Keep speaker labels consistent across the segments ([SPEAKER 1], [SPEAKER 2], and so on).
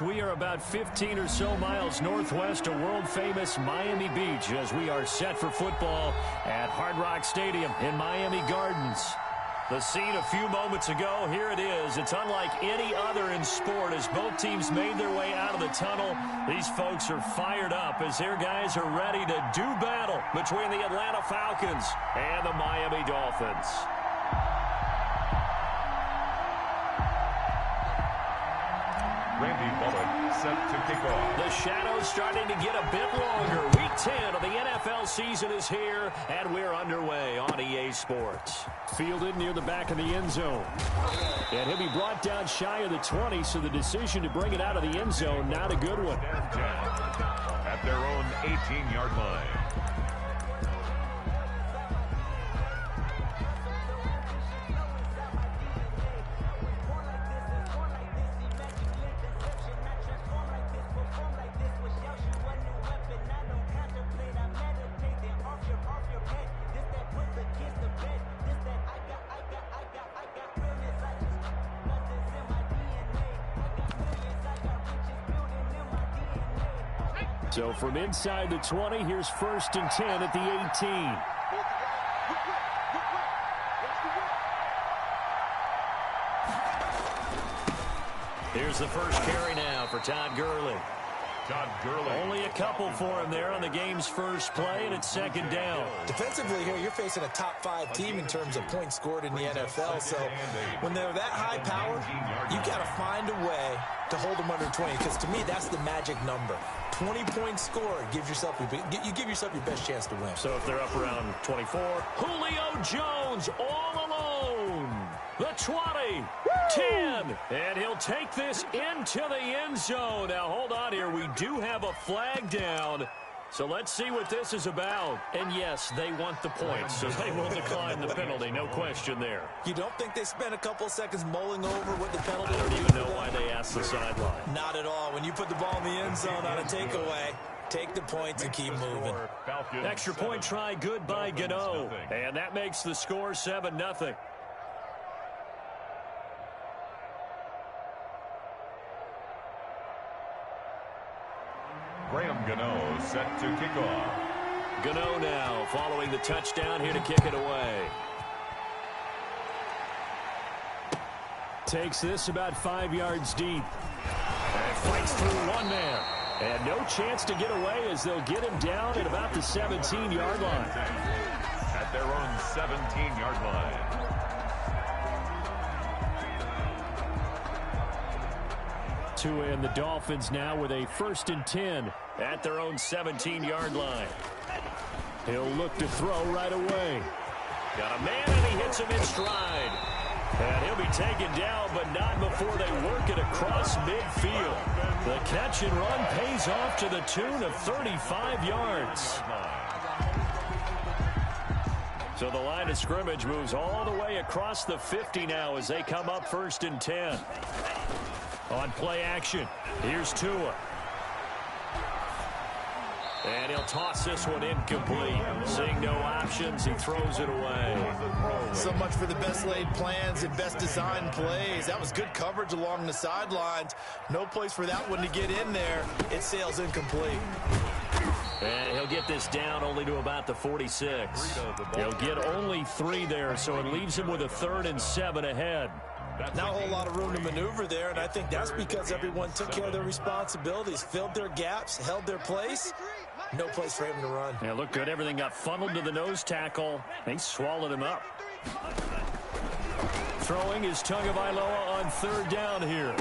[SPEAKER 1] We are about 15 or so miles northwest of world-famous Miami Beach as we are set for football at Hard Rock Stadium in Miami Gardens. The scene a few moments ago, here it is. It's unlike any other in sport as both teams made their way out of the tunnel. These folks are fired up as their guys are ready to do battle between the Atlanta Falcons and the Miami Dolphins.
[SPEAKER 2] Randy Bullock set to kick off.
[SPEAKER 1] The shadow's starting to get a bit longer. Week 10 of the NFL season is here, and we're underway on EA Sports. Fielded near the back of the end zone. And he'll be brought down shy of the 20, so the decision to bring it out of the end zone, not a good one.
[SPEAKER 2] At their own 18-yard line.
[SPEAKER 1] So from inside the 20, here's 1st and 10 at the 18. Here's the first carry now for Todd Gurley. Only a couple for him there on the game's first play, and it's 2nd down.
[SPEAKER 3] Defensively here, you're facing a top-5 team in terms of points scored in the NFL. So when they're that high powered, you got to find a way to hold them under 20. Because to me, that's the magic number. 20-point score. You give yourself your best chance to win.
[SPEAKER 1] So if they're up around 24, Julio Jones all alone. The 20, 10, and he'll take this into the end zone. Now, hold on here. We do have a flag down, so let's see what this is about. And, yes, they want the points, so they will decline the penalty. No question there.
[SPEAKER 3] You don't think they spent a couple of seconds mulling over what the penalty
[SPEAKER 1] I don't even know why they asked the sideline.
[SPEAKER 3] Not at all. When you put the ball in the end zone on a takeaway, take the points and keep moving.
[SPEAKER 1] Extra point try good by Gano, and that makes the score 7-0.
[SPEAKER 2] Graham Gano set to kick off.
[SPEAKER 1] Gano now following the touchdown here to kick it away. Takes this about 5 yards deep. And fights through one man. And no chance to get away as they'll get him down at about the 17-yard line.
[SPEAKER 2] At their own 17-yard line.
[SPEAKER 1] Tua and the Dolphins now with a 1st and 10 at their own 17-yard line. He'll look to throw right away. Got a man, and he hits him in stride. And he'll be taken down, but not before they work it across midfield. The catch and run pays off to the tune of 35 yards. So the line of scrimmage moves all the way across the 50 now as they come up 1st and 10. On play action, here's Tua. And he'll toss this one incomplete. Seeing no options, he throws it away.
[SPEAKER 3] So much for the best laid plans and best designed plays. That was good coverage along the sidelines. No place for that one to get in there. It sails incomplete.
[SPEAKER 1] And he'll get this down only to about the 46. He'll get only 3 there, so it leaves him with a 3rd and 7 ahead.
[SPEAKER 3] Not a whole lot of room to maneuver there, and I think that's because everyone took care of their responsibilities, filled their gaps, held their place. No place for him to run.
[SPEAKER 1] Yeah, looked good. Everything got funneled to the nose tackle. They swallowed him up. Throwing is Tagovailoa on 3rd down here.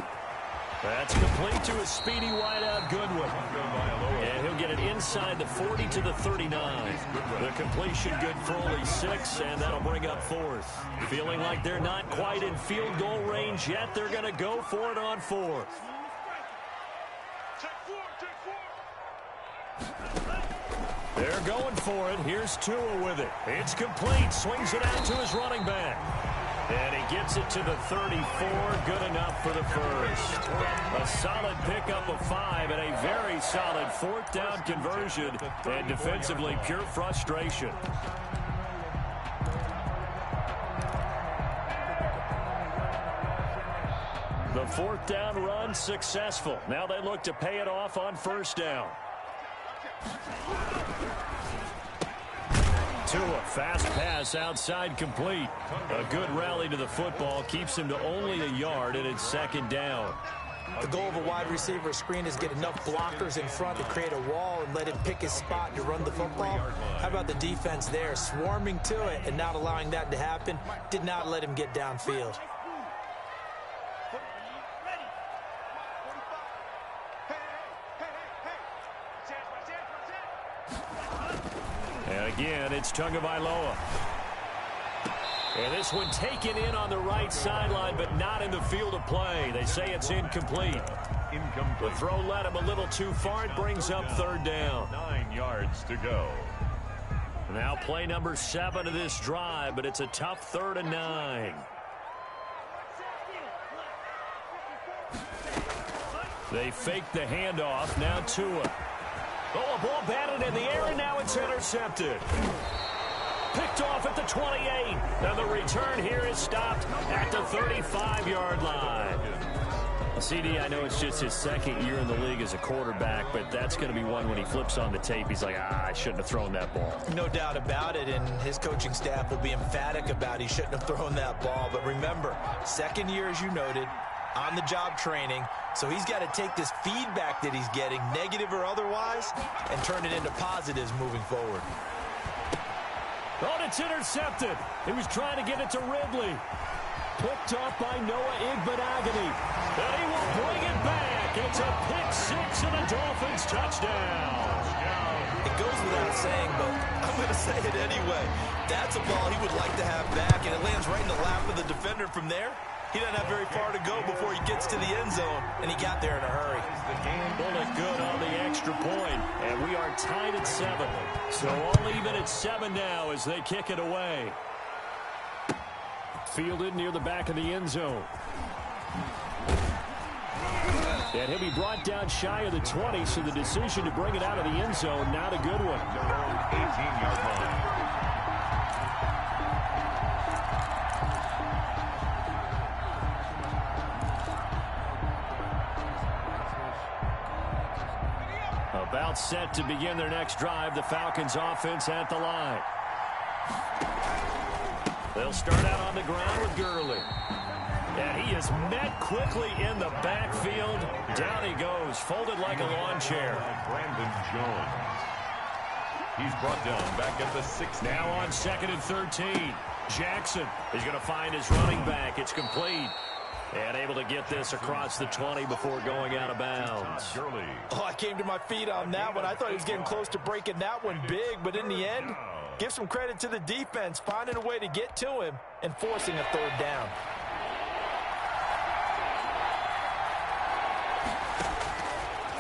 [SPEAKER 1] That's complete to a speedy wideout Goodwin. And he'll get it inside the 40 to the 39. The completion good for only 6, and that'll bring up 4th. Feeling like they're not quite in field goal range yet. They're going to go for it on 4th. They're going for it. Here's Tua with it. It's complete. Swings it out to his running back. And he gets it to the 34. Good enough for the first. A solid pickup of 5 and a very solid 4th down conversion. And defensively, pure frustration. The fourth down run successful. Now they look to pay it off on first down. Tua, fast pass outside complete. A good rally to the football keeps him to only a yard, and it's second down.
[SPEAKER 3] The goal of a wide receiver screen is get enough blockers in front to create a wall and let him pick his spot to run the football. How about the defense there, swarming to it and not allowing that to happen? Did not let him get downfield.
[SPEAKER 1] And again, it's Tagovailoa. And this one taken in on the right sideline, but not in the field of play. They say it's incomplete. The throw led him a little too far. It brings up third down.
[SPEAKER 2] 9 yards to go.
[SPEAKER 1] Now play number 7 of this drive, but it's a tough 3rd and 9. They fake the handoff. Now Tua. Oh, a ball batted in the air, and now it's intercepted. Picked off at the 28. And the return here is stopped at the 35-yard line. CD, I know it's just his second year in the league as a quarterback, but that's going to be one when he flips on the tape. He's like, I shouldn't have thrown that ball.
[SPEAKER 3] No doubt about it, and his coaching staff will be emphatic about he shouldn't have thrown that ball. But remember, second year, as you noted, on-the-job training, so he's got to take this feedback that he's getting, negative or otherwise, and turn it into positives moving forward.
[SPEAKER 1] Oh, it's intercepted. He was trying to get it to Ridley. Picked off by Noah Igbenogany. And he will bring it back. It's a pick six and a Dolphins touchdown.
[SPEAKER 3] It goes without saying, but I'm going to say it anyway. That's a ball he would like to have back, and it lands right in the lap of the defender from there. He doesn't have very far to go before he gets to the end zone, and he got there in a hurry.
[SPEAKER 1] Bullet good on the extra point, and we are tied at 7. So all even at 7 now as they kick it away. Fielded near the back of the end zone. And he'll be brought down shy of the 20, so the decision to bring it out of the end zone, not a good one.
[SPEAKER 2] 18-yard line.
[SPEAKER 1] About set to begin their next drive. The Falcons offense at the line. They'll start out on the ground with Gurley. And he is met quickly in the backfield. Down he goes, folded like a lawn chair.
[SPEAKER 2] Brandon Jones. He's brought down back at the 6.
[SPEAKER 1] Now on 2nd and 13. Jackson is going to find his running back. It's complete. And able to get this across the 20 before going out of bounds.
[SPEAKER 3] Oh, I came to my feet on that one. I thought he was getting close to breaking that one big, but in the end, give some credit to the defense, finding a way to get to him and forcing a 3rd down.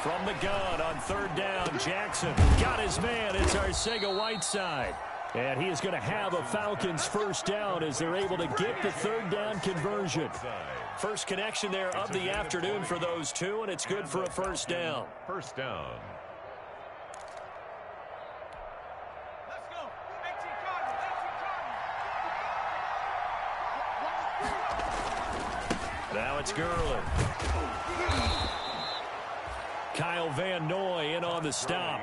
[SPEAKER 1] From the gun on 3rd down, Jackson got his man. It's Arcega-Whiteside. And he is going to have a Falcons first down as they're able to get the 3rd down conversion. First connection there of the afternoon for those two, and it's good for a first down.
[SPEAKER 2] First down.
[SPEAKER 1] Now it's Gurley. Kyle Van Noy in on the stop.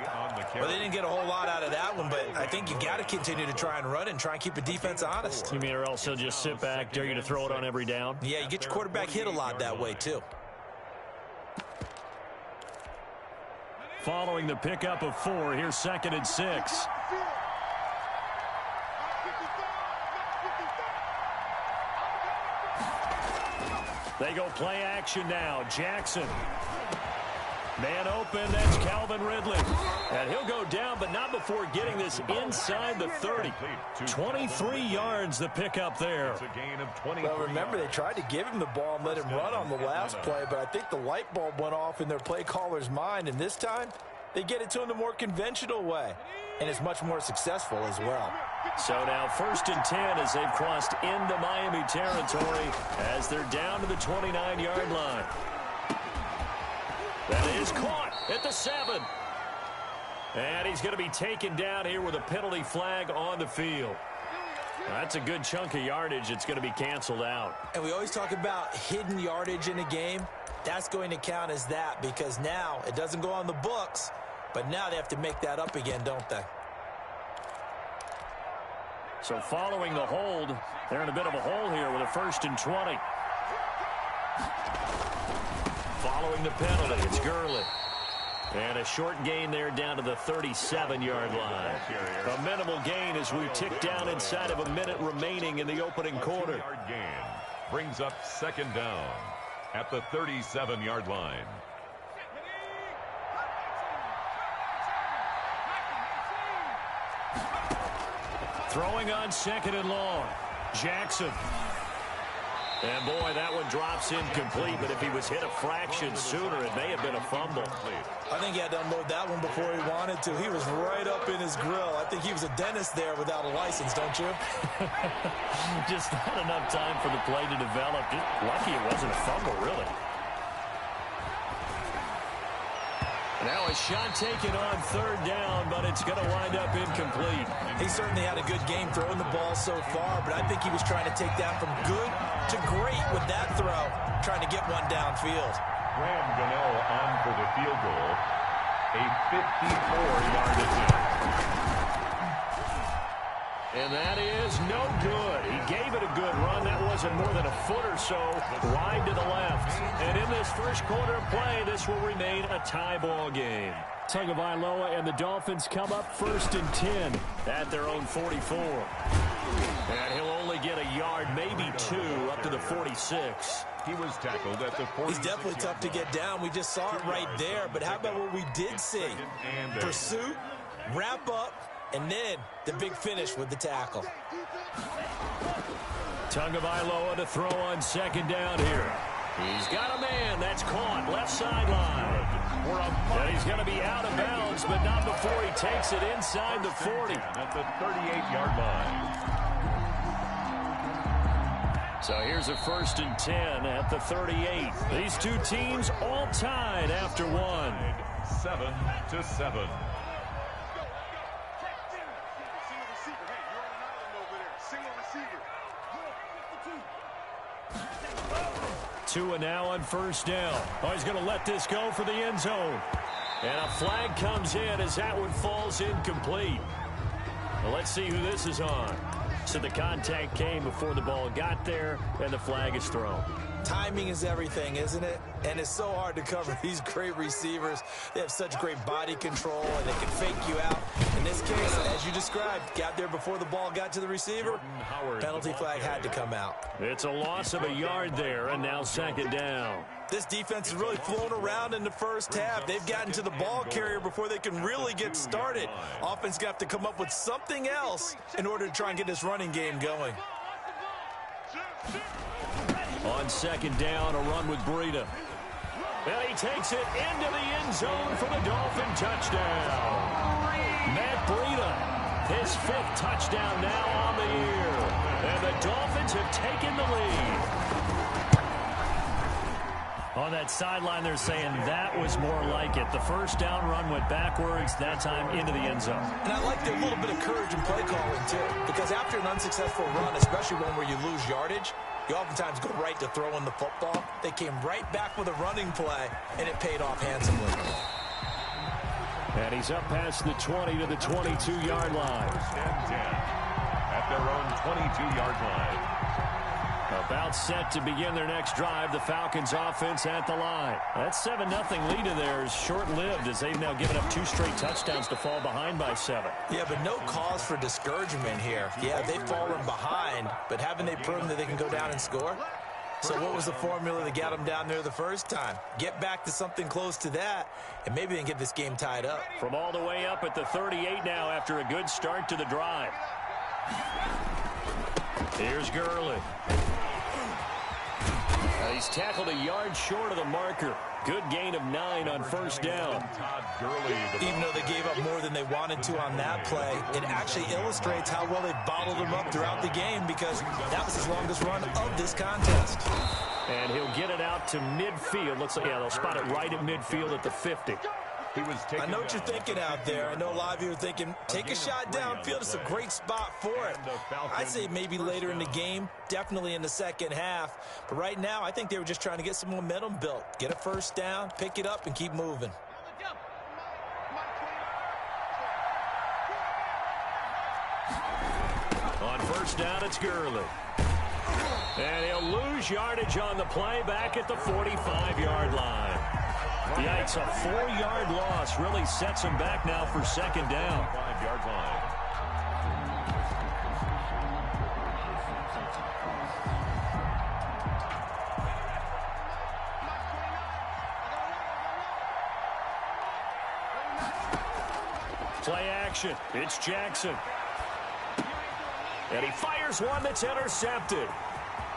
[SPEAKER 3] Well, they didn't get a whole lot out of that one, but I think you got to continue to try and run and try and keep the defense honest.
[SPEAKER 1] You mean or else he'll just sit back, dare you to throw it on every down?
[SPEAKER 3] Yeah, you get your quarterback hit a lot that way, too.
[SPEAKER 1] Following the pickup of 4, here's 2nd and 6. They go play action now. Jackson. Man open, that's Calvin Ridley. And he'll go down, but not before getting this inside the 30. 23 yards the pickup there.
[SPEAKER 2] It's a gain of 20.
[SPEAKER 3] Well, remember, they tried to give him the ball and let him run on the last play, but I think the light bulb went off in their play caller's mind, and this time they get it to him the more conventional way, and it's much more successful as well.
[SPEAKER 1] So now 1st and 10 as they've crossed into Miami territory as they're down to the 29-yard line. That is caught at the 7. And he's going to be taken down here with a penalty flag on the field. That's a good chunk of yardage. It's going to be canceled out.
[SPEAKER 3] And we always talk about hidden yardage in a game. That's going to count as that because now it doesn't go on the books, but now they have to make that up again, don't they?
[SPEAKER 1] So following the hold, they're in a bit of a hole here with a 1st and 20. Following the penalty, it's Gurley. And a short gain there down to the 37-yard line. A minimal gain as we tick down inside of a minute remaining in the opening quarter.
[SPEAKER 2] 2-yard gain brings up 2nd down at the 37-yard line.
[SPEAKER 1] Throwing on 2nd and long. Jackson. And, boy, that one drops incomplete, but if he was hit a fraction sooner, it may have been a fumble.
[SPEAKER 3] I think he had to unload that one before he wanted to. He was right up in his grill. I think he was a dentist there without a license, don't you?
[SPEAKER 1] Just not enough time for the play to develop. Just lucky it wasn't a fumble, really. Now a shot taken on 3rd down, but it's going to wind up incomplete.
[SPEAKER 3] He certainly had a good game throwing the ball so far, but I think he was trying to take that from good to great with that throw, trying to get one downfield.
[SPEAKER 2] Graham Gano on for the field goal, a 54-yard attempt.
[SPEAKER 1] And that is no good. He gave it a good run. That wasn't more than a foot or so wide to the left. And in this first quarter of play, this will remain a tie ball game. Tagovailoa and the Dolphins come up 1st and 10 at their own 44. And he'll only get a yard, maybe 2, up to the 46.
[SPEAKER 2] He was tackled at the 46.
[SPEAKER 3] He's definitely tough to get down. We just saw it right there. But how about what we did see? Pursuit, wrap up, and then the big finish with the tackle.
[SPEAKER 1] Tagovailoa to throw on 2nd down here. He's got a man. That's caught. Left sideline. And he's going to be out of bounds, but not before he takes it inside the 40.
[SPEAKER 2] At the 38-yard line.
[SPEAKER 1] So here's a 1st and 10 at the 38. These two teams all tied after one.
[SPEAKER 2] 7-7.
[SPEAKER 1] Tua now on 1st down. Oh, he's going to let this go for the end zone. And a flag comes in as that one falls incomplete. Well, let's see who this is on. So the contact came before the ball got there, and the flag is thrown.
[SPEAKER 3] Timing is everything, isn't it? And it's so hard to cover these great receivers. They have such great body control, and they can fake you out. In this case, as you described, got there before the ball got to the receiver. Penalty flag had to come out.
[SPEAKER 1] It's a loss of a yard there, and now 2nd down.
[SPEAKER 3] This defense has really flown around in the first half. They've gotten to the ball carrier before they can really get started. Offense got to come up with something else in order to try and get this running game going.
[SPEAKER 1] On 2nd down, a run with Breida. Well, he takes it into the end zone for the Dolphin touchdown. Matt Breida, his 5th touchdown now on the year. And the Dolphins have taken the lead. On that sideline, they're saying that was more like it. The 1st down run went backwards, that time into the end zone.
[SPEAKER 3] And I like a little bit of courage in play calling, too. Because after an unsuccessful run, especially one where you lose yardage, you oftentimes go right to throwing the football. They came right back with a running play, and it paid off handsomely.
[SPEAKER 1] And he's up past the 20 to the 22-yard line.
[SPEAKER 2] 1st and 10 at their own 22-yard line.
[SPEAKER 1] About set to begin their next drive. The Falcons offense at the line. That 7-0 lead of theirs short-lived as they've now given up 2 straight touchdowns to fall behind by 7.
[SPEAKER 3] Yeah, but no cause for discouragement here. Yeah, they've fallen behind, but haven't they proven that they can go down and score? So what was the formula that got them down there the first time? Get back to something close to that, and maybe they can get this game tied up.
[SPEAKER 1] From all the way up at the 38 now after a good start to the drive. Here's Gurley. He's tackled a yard short of the marker. Good gain of 9 on 1st down.
[SPEAKER 3] Even though they gave up more than they wanted to on that play, it actually illustrates how well they bottled them up throughout the game because that was his longest run of this contest.
[SPEAKER 1] And he'll get it out to midfield. Looks like, yeah, they'll spot it right at midfield at the 50.
[SPEAKER 3] I know what you're thinking out there. I know a lot of you are thinking, take a shot downfield. It's a great spot for it. I'd say maybe later in the game, definitely in the second half. But right now, I think they were just trying to get some momentum built. Get a first down, pick it up, and keep moving.
[SPEAKER 1] On first down, it's Gurley. And he'll lose yardage on the play back at the 45-yard line. Yikes, a 4-yard loss really sets him back now for second down.
[SPEAKER 2] 5-yard line.
[SPEAKER 1] Play action. It's Jackson. And he fires one that's intercepted.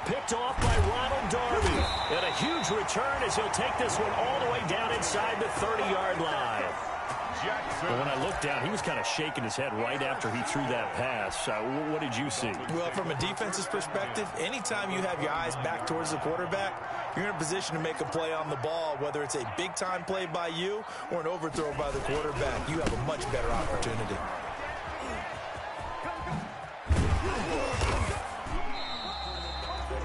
[SPEAKER 1] Picked off by Ronald Darby. And a huge return as he'll take this one all the way down inside the 30-yard line. But when I looked down, he was kind of shaking his head right after he threw that pass. What did you see?
[SPEAKER 3] Well, from a defense's perspective, anytime you have your eyes back towards the quarterback, you're in a position to make a play on the ball, whether it's a big-time play by you or an overthrow by the quarterback. You have a much better opportunity.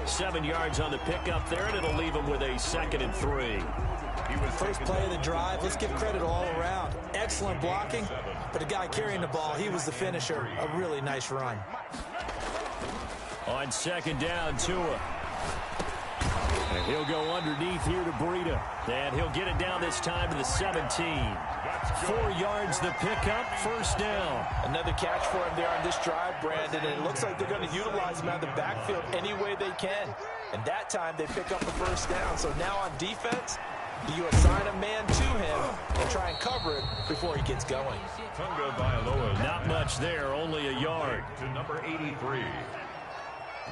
[SPEAKER 1] Seven yards on the pickup there, and it'll leave him with a 2nd and 3.
[SPEAKER 3] First play of the drive. Let's give credit all around. Excellent blocking, but the guy carrying the ball, he was the finisher. A really nice run.
[SPEAKER 1] On second down, Tua. And he'll go underneath here to Breida. And he'll get it down this time to the 17. 4 yards the pickup, first down.
[SPEAKER 3] Another catch for him there on this drive, Brandon, and it looks like they're going to utilize him out of the backfield any way they can. And that time they pick up the first down. So now on defense, do you assign a man to him and try and cover it before he gets going?
[SPEAKER 1] Not much there, only a yard.
[SPEAKER 2] To number 83.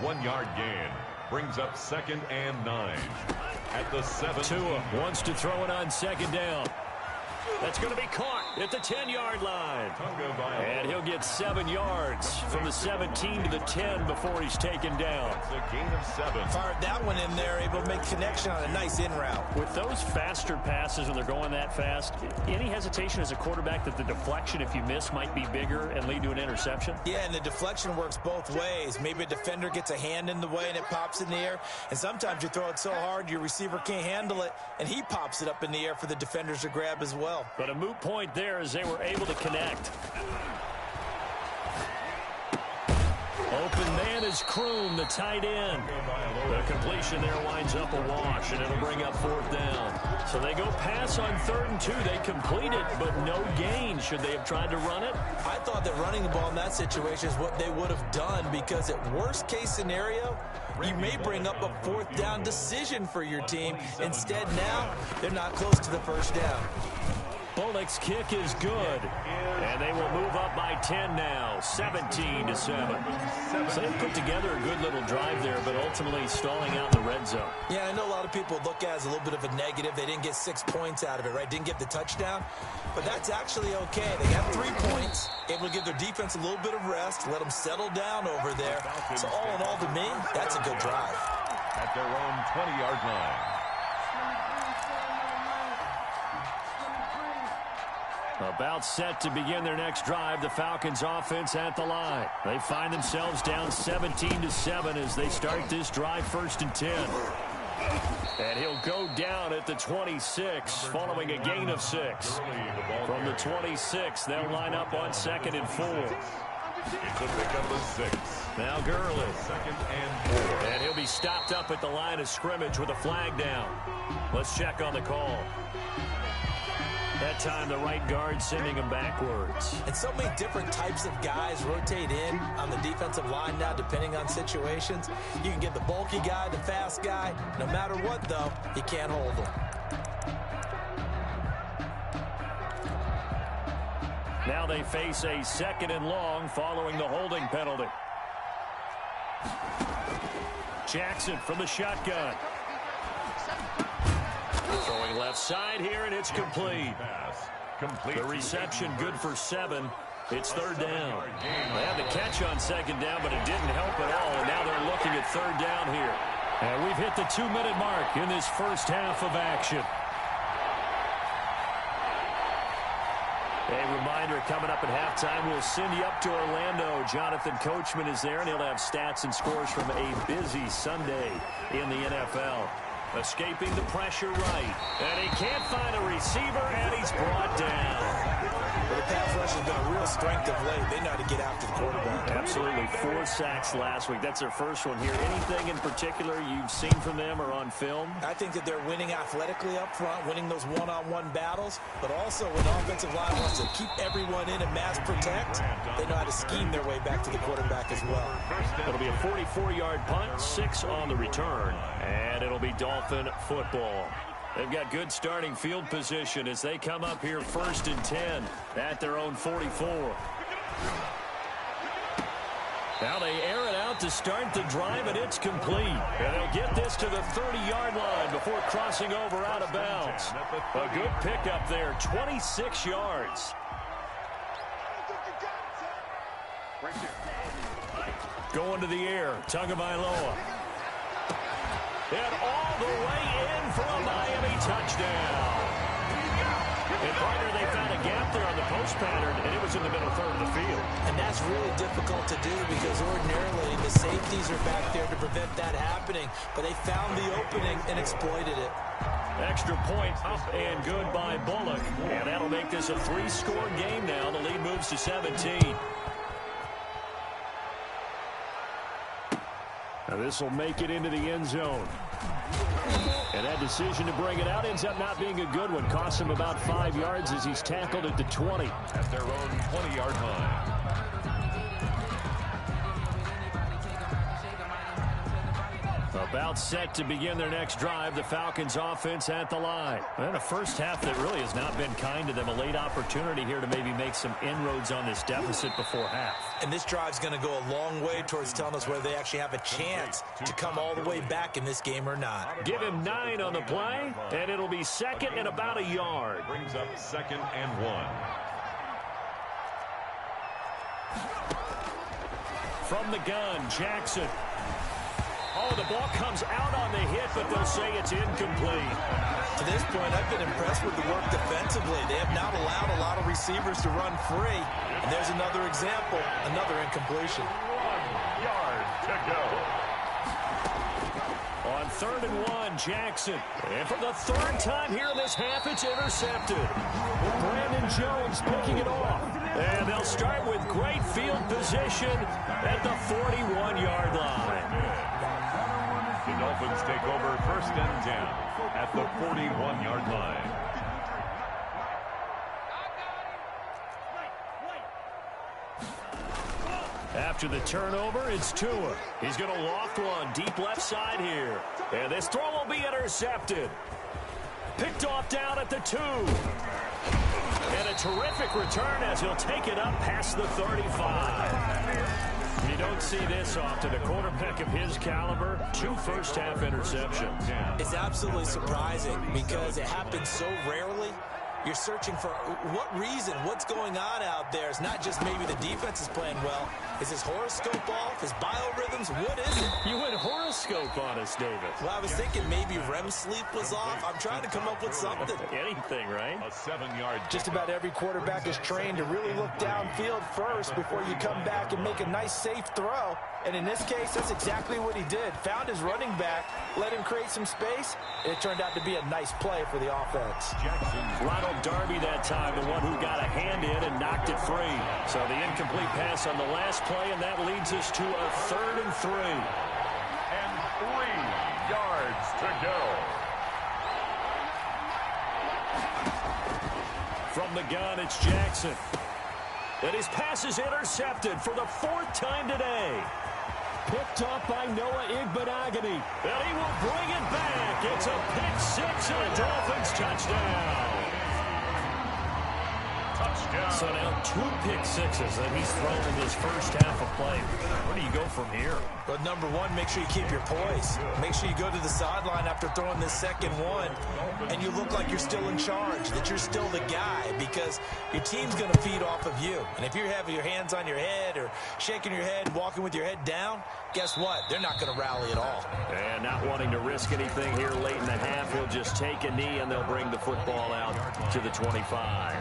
[SPEAKER 2] 1-yard gain. Brings up 2nd and 9. At the 7.
[SPEAKER 1] Tua wants to throw it on second down. That's going to be caught at the 10-yard line. And he'll get 7 yards from the 17 to the 10 before he's taken down.
[SPEAKER 2] It's a gain of 7.
[SPEAKER 3] Fired that one in there, able to make connection on a nice in route.
[SPEAKER 1] With those faster passes when they're going that fast, any hesitation as a quarterback that the deflection, if you miss, might be bigger and lead to an interception?
[SPEAKER 3] Yeah, and the deflection works both ways. Maybe a defender gets a hand in the way and it pops in the air. And sometimes you throw it so hard your receiver can't handle it, and he pops it up in the air for the defenders to grab as well.
[SPEAKER 1] But a moot point there as they were able to connect. Open man is Kroom, the tight end. The completion there winds up a wash, and it'll bring up 4th down. So they go pass on 3rd and 2. They complete it, but no gain. Should they have tried to run it?
[SPEAKER 3] I thought that running the ball in that situation is what they would have done, because at worst case scenario, you may bring up a 4th down decision for your team. Instead now, they're not close to the first down.
[SPEAKER 1] Bullock's kick is good, and they will move up by 10 now, 17-7. So they put together a good little drive there, but ultimately stalling out in the red zone.
[SPEAKER 3] Yeah, I know a lot of people look at it as a little bit of a negative. They didn't get 6 points out of it, right? Didn't get the touchdown, but that's actually okay. They got 3 points, able to give their defense a little bit of rest, let them settle down over there. So all in all, to me, that's a good drive.
[SPEAKER 2] At their own 20-yard line.
[SPEAKER 1] About set to begin their next drive, the Falcons offense at the line. They find themselves down 17-7 as they start this drive, 1st and 10. And he'll go down at the 26 following a gain of 6. From the 26, they'll line up on 2nd and 4.
[SPEAKER 2] It's a pickup of 6.
[SPEAKER 1] Now Gurley.
[SPEAKER 2] 2nd and 4.
[SPEAKER 1] And he'll be stopped up at the line of scrimmage with a flag down. Let's check on the call. That time, the right guard sending him backwards.
[SPEAKER 3] And so many different types of guys rotate in on the defensive line now, depending on situations. You can get the bulky guy, the fast guy. No matter what, though, you can't hold them.
[SPEAKER 1] Now they face a 2nd and long following the holding penalty. Jackson from the shotgun. Throwing left side here, and it's complete. The reception good for 7. It's 3rd down. They had the catch on 2nd down, but it didn't help at all, and now they're looking at 3rd down here. And we've hit the 2-minute mark in this first half of action. A reminder coming up at halftime, we'll send you up to Orlando. Jonathan Coachman is there, and he'll have stats and scores from a busy Sunday in the NFL. Escaping the pressure right. And he can't find a receiver, and he's brought down.
[SPEAKER 3] Well, the pass rush has been a real strength of late. They know how to get after the quarterback.
[SPEAKER 1] Absolutely. 4 sacks last week. That's their first one here. Anything in particular you've seen from them or on film?
[SPEAKER 3] I think that they're winning athletically up front, winning those one-on-one battles, but also when the offensive line wants to keep everyone in and mass protect, they know how to scheme their way back to the quarterback as well.
[SPEAKER 1] It'll be a 44-yard punt, 6 on the return, and it'll be Dolphin football. They've got good starting field position as they come up here 1st and 10 at their own 44. Now they air it out to start the drive, and it's complete. And they'll get this to the 30-yard line before crossing over out of bounds. A good pickup there, 26 yards. Going to the air, Tagovailoa. And all the way in for a Miami touchdown. And partner, they found a gap there on the post pattern, and it was in the middle third of the field.
[SPEAKER 3] And that's really difficult to do because ordinarily the safeties are back there to prevent that happening. But they found the opening and exploited it.
[SPEAKER 1] Extra point up and good by Bullock. And that'll make this a 3-score game now. The lead moves to 17. Now this will make it into the end zone. And that decision to bring it out ends up not being a good one. Costs him about 5 yards as he's tackled at the 20.
[SPEAKER 2] At their own 20-yard line.
[SPEAKER 1] About set to begin their next drive, the Falcons offense at the line. And a first half that really has not been kind to them. A late opportunity here to maybe make some inroads on this deficit before half.
[SPEAKER 3] And this drive's going to go a long way towards telling us whether they actually have a chance to come all the way back in this game or not.
[SPEAKER 1] Give him 9 on the play, and it'll be 2nd and about a yard.
[SPEAKER 2] Brings up 2nd and 1.
[SPEAKER 1] From the gun, Jackson. Oh, the ball comes out on the hit, but they'll say it's incomplete.
[SPEAKER 3] To this point, I've been impressed with the work defensively. They have not allowed a lot of receivers to run free. And there's another example, another incompletion.
[SPEAKER 2] 1 yard to go.
[SPEAKER 1] On 3rd and 1, Jackson. And for the 3rd time here in this half, it's intercepted. Brandon Jones picking it off. And they'll start with great field position at the 41-yard line.
[SPEAKER 2] The Dolphins take over 1st and 10 at the 41-yard line.
[SPEAKER 1] After the turnover, it's Tua. He's going to loft one deep left side here. And this throw will be intercepted. Picked off down at the 2. And a terrific return as he'll take it up past the 35. You don't see this often. A quarterback of his caliber, 2 first-half interceptions.
[SPEAKER 3] It's absolutely surprising because it happens so rarely. You're searching for what reason, what's going on out there. It's not just maybe the defense is playing well. Is his horoscope off? His biorhythms? What is it?
[SPEAKER 1] You went horoscope on us, David.
[SPEAKER 3] Well, I was thinking maybe REM sleep was off. I'm trying to come up with something.
[SPEAKER 1] Anything, right?
[SPEAKER 2] A 7-yard.
[SPEAKER 3] Just about every quarterback is trained to really look downfield first before you come back and make a nice, safe throw. And in this case, that's exactly what he did. Found his running back, let him create some space, and it turned out to be a nice play for the offense.
[SPEAKER 1] Ronald Darby that time, the one who got a hand in and knocked it free. So the incomplete pass on the last play, and that leads us to a 3rd and 3.
[SPEAKER 2] And 3 yards to go.
[SPEAKER 1] From the gun, it's Jackson. And his pass is intercepted for the 4th time today. Picked off by Noah Igbenogany. And he will bring it back. It's a pick 6 and a Dolphins touchdown.
[SPEAKER 2] Touchdown.
[SPEAKER 1] So now 2 pick sixes that he's thrown in this first half of play. Where do you go from here?
[SPEAKER 3] But number one, make sure you keep your poise. Make sure you go to the sideline after throwing this second one, and you look like you're still in charge, that you're still the guy, because your team's going to feed off of you. And if you're having your hands on your head or shaking your head, walking with your head down, guess what? They're not going to rally at all.
[SPEAKER 1] And not wanting to risk anything here late in the half, he'll just take a knee, and they'll bring the football out to the 25.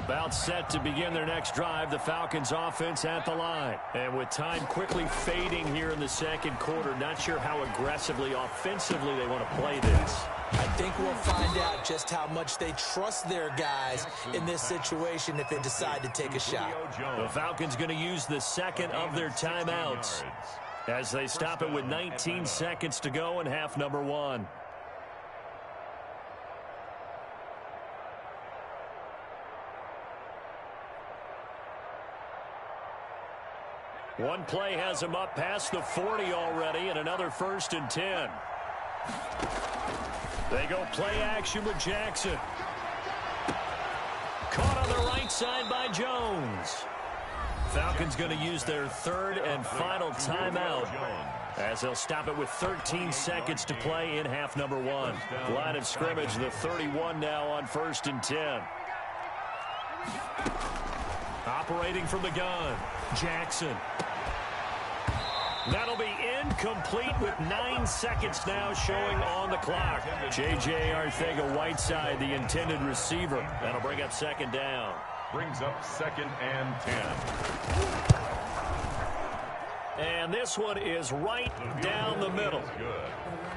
[SPEAKER 1] About set to begin their next drive, the Falcons offense at the line. And with time quickly fading here in the second quarter, not sure how aggressively, offensively they want to play this.
[SPEAKER 3] I think we'll find out just how much they trust their guys in this situation if they decide to take a shot.
[SPEAKER 1] The Falcons going to use the second of their timeouts as they stop it with 19 seconds to go in half number one. One play has him up past the 40 already, and another 1st and 10. They go play action with Jackson. Caught on the right side by Jones. Falcons going to use their third and final timeout as they'll stop it with 13 seconds to play in half number one. Line of scrimmage, the 31 now on 1st and 10. Operating from the gun, Jackson. That'll be incomplete with 9 seconds now showing on the clock. J.J. Arcega-Whiteside, the intended receiver. That'll bring up 2nd down.
[SPEAKER 2] Brings up 2nd and 10.
[SPEAKER 1] And this one is right down the middle.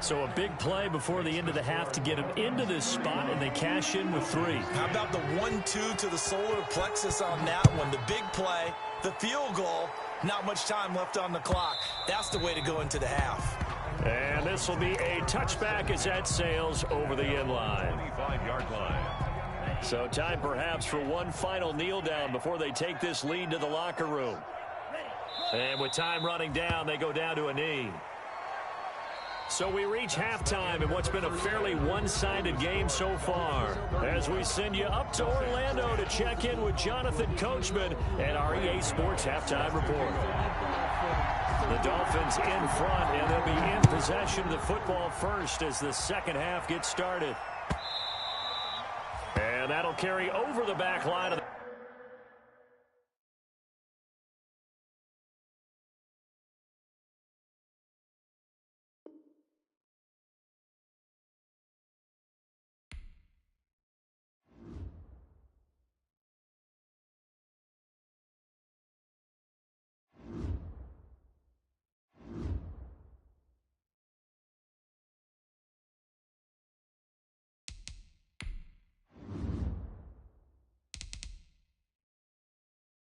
[SPEAKER 1] So a big play before the end of the half to get them into this spot, and they cash in with 3.
[SPEAKER 3] How about the 1-2 to the solar plexus on that one? The big play, the field goal, not much time left on the clock. That's the way to go into the half.
[SPEAKER 1] And this will be a touchback as that sails over the end line.
[SPEAKER 2] 25-yard line.
[SPEAKER 1] So time perhaps for one final kneel down before they take this lead to the locker room. And with time running down, they go down to a knee. So we reach halftime in what's been a fairly one-sided game so far, as we send you up to Orlando to check in with Jonathan Coachman and our EA Sports Halftime Report. The Dolphins in front, and they'll be in possession of the football first as the second half gets started. And that'll carry over the back line of the